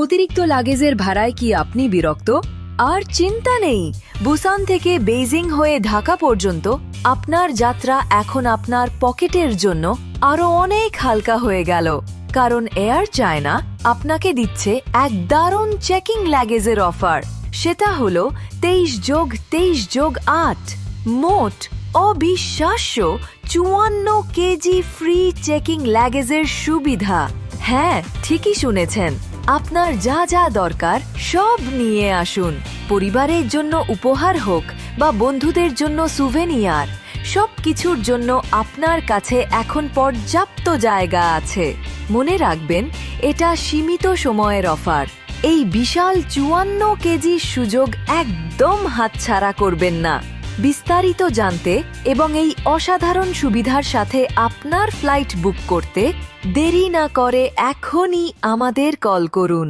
অতিরিক্ত লাগেজের ভাড়ায় কি আপনি বিরক্ত? আর চিন্তা নেই, বুসান থেকে বেইজিং হয়ে ঢাকা পর্যন্ত আপনার যাত্রা এখন আপনার পকেটের জন্য আরো অনেক হালকা হয়ে গেল, কারণ এয়ার চায়না আপনাকে দিচ্ছে এক দারুণ চেকিং লাগেজের অফার। সেটা হলো 23+23+8 মোট অবিশ্বাস্য 54 কেজি ফ্রি চেকিং লাগেজের সুবিধা। হ্যাঁ, ঠিকই শুনেছেন, আপনার যা যা দরকার সব নিয়ে আসুন। পরিবারের জন্য উপহার হোক বা বন্ধুদের জন্য সুভেনিয়ার, সব কিছুর জন্য আপনার কাছে এখন পর্যাপ্ত জায়গা আছে। মনে রাখবেন, এটা সীমিত সময়ের অফার। এই বিশাল 54 কেজির সুযোগ একদম হাতছাড়া করবেন না। বিস্তারিত জানতে এবং এই অসাধারণ সুবিধার সাথে আপনার ফ্লাইট বুক করতে দেরি না করে এখনই আমাদের কল করুন।